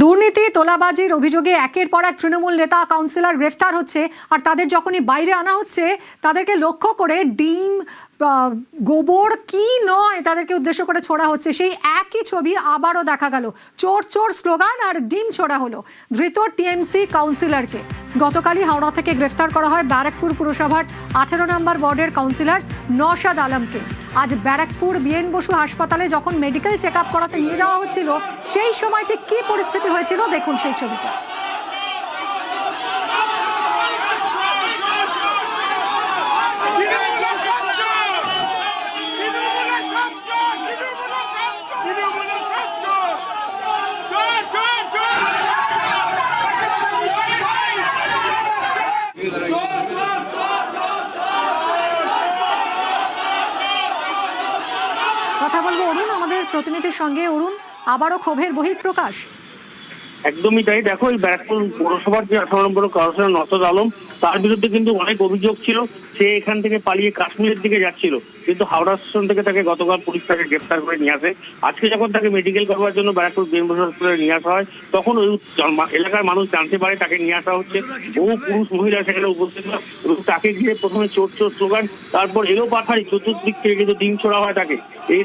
দুর্নীতি তোলাবাজির অভিযোগে একের পর এক তৃণমূল নেতা কাউন্সিলর গ্রেফতার হচ্ছে, আর তাদের যখনই বাইরে আনা হচ্ছে তাদেরকে লক্ষ্য করে ডিম গোবর কি নয় তাদেরকে উদ্দেশ্য করে ছোড়া হচ্ছে। সেই একই ছবি আবারও দেখা গেল, চোর চোর স্লোগান আর ডিম ছোড়া হলো। ধৃত টিএমসি কাউন্সিলরকে গতকালই হাওড়া থেকে গ্রেফতার করা হয় ব্যারাকপুর পুরসভার 18 নম্বর ওয়ার্ডের কাউন্সিলর নওশাদ আলমকে। আজ ব্যারাকপুর বিএন বসু হাসপাতালে যখন মেডিকেল চেক আপ করাতে নিয়ে যাওয়া হচ্ছিল সেই সময় ঠিক কি পরিস্থিতি হয়েছিল দেখুন সেই ছবিটা। কথা বলবো অরুণ, আমাদের প্রতিনিধির সঙ্গে। অরুণ, আবারও ক্ষোভের বহিঃপ্রকাশ। একদমই তাই। দেখো, এই ব্যারাকপুর পৌরসভার যে 18 নম্বর কাউন্সিলর নওশাদ আলম, তার বিরুদ্ধে কিন্তু অনেক অভিযোগ ছিল। সে এখান থেকে পালিয়ে কাশ্মীরের দিকে যাচ্ছিল, কিন্তু হাওড়া স্টেশন থেকে তাকে গতকাল পুলিশ তাকে গ্রেফতার করে নিয়ে আসে। আজকে যখন তাকে মেডিকেল করবার জন্য ব্যারাকপুর বিএন বসু হাসপাতালে নিয়ে আসা হয়, তখন ওই এলাকার মানুষ জানতে পারে তাকে নিয়ে আসা হচ্ছে। বহু পুরুষ মহিলা সেখানে উপস্থিত হয় এবং তাকে ঘিরে প্রথমে চোর চোর স্লোগান, তারপর এলো পাথারি, চতুর্দিক থেকে কিন্তু ডিম ছোড়া হয়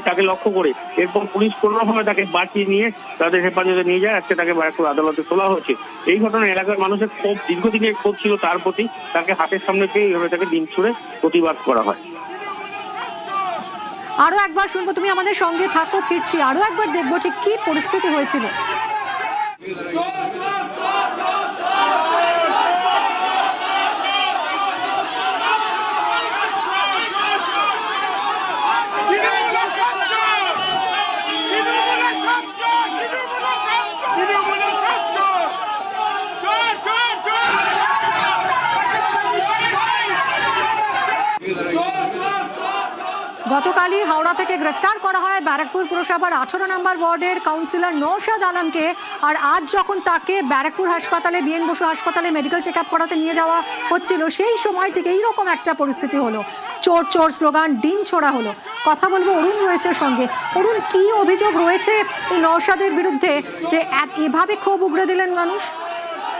তাকে লক্ষ্য করে। এরপর পুলিশ কোনোরকমে তাকে বাঁচিয়ে নিয়ে তাদের হেফাজতে নিয়ে যায়। আজকে তাকে ব্যারাকপুর আদালতে তোলা হচ্ছে। এই ঘটনায় এলাকার মানুষের ক্ষোভ, দীর্ঘদিনের ক্ষোভ ছিল তার প্রতি। তাকে হাতের সামনে পেয়ে এইভাবে তাকে ডিম ছুড়ে প্রতিবাদ করা হয়। আরো একবার শুনবো, তুমি আমাদের সঙ্গে থাকো, ফিরছি আরো একবার দেখবো ঠিক কি পরিস্থিতি হয়েছিল। গতকালই হাওড়া থেকে গ্রেফতার করা হয় ব্যারাকপুর পুরসভার 18 নম্বর ওয়ার্ডের কাউন্সিলর নওশাদ আলমকে। আর আজ যখন তাকে ব্যারাকপুর হাসপাতালে, বিএন বসু হাসপাতালে মেডিকেল চেক আপ করাতে নিয়ে যাওয়া হচ্ছিল, সেই সময় ঠিক এইরকম একটা পরিস্থিতি হলো। চোর চোর স্লোগান, ডিম ছোড়া হলো। কথা বলবো, অরুণ রয়েছে সঙ্গে। অরুণ, কি অভিযোগ রয়েছে এই নওশাদের বিরুদ্ধে যে এভাবে ক্ষোভ উগড়ে দিলেন মানুষ?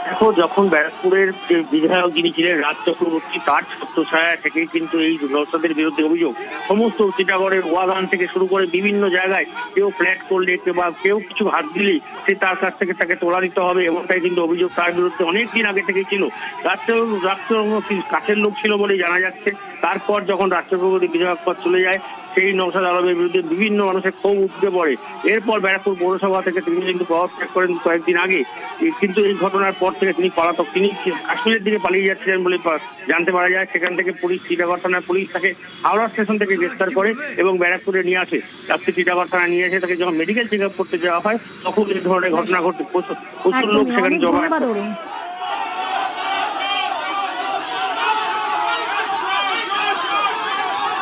দেখো, যখন ব্যারাকপুরের যে বিধায়ক যিনি ছিলেন রাজ চক্রবর্তী, তার ছত্রছায়া থেকেই কিন্তু এই নওশাদের বিরুদ্ধে অভিযোগ। সমস্ত টিটাগড়ের ওয়াগান থেকে শুরু করে বিভিন্ন জায়গায় কেউ ফ্ল্যাট করলে বা কেউ কিছু হাত দিলে সে তার কাছ থেকে তাকে তোলা দিতে হবে, এমনটাই কিন্তু অভিযোগ তার বিরুদ্ধে অনেকদিন আগে থেকেই ছিল। রাজ চক্রবর্তী কাছের লোক ছিল বলে জানা যাচ্ছে। তারপর যখন রাজ চক্রবর্তী বিধায়ক পদ চলে যায়, সেই নওশাদ আলমের বিরুদ্ধে বিভিন্ন মানুষের ক্ষোভ উঠতে পড়ে। এরপর ব্যারাকপুর পৌরসভা থেকে তিনি কিন্তু পদত্যাগ করেন কয়েকদিন আগে। কিন্তু এই ঘটনার পর থেকে তিনি পলাতক। তিনি কাশ্মীরের দিকে পালিয়ে যাচ্ছিলেন বলে জানতে পারা যায়। সেখান থেকে পুলিশ, টিটাগড় থানার পুলিশ তাকে হাওড়া স্টেশন থেকে গ্রেফতার করে এবং ব্যারাকপুরে নিয়ে আসে। তাকে টিটাগড় থানায় নিয়ে এসে তাকে যখন মেডিকেল চেক আপ করতে যাওয়া হয়, তখন এই ধরনের ঘটনা ঘটে। প্রচুর লোক সেখানে জমা।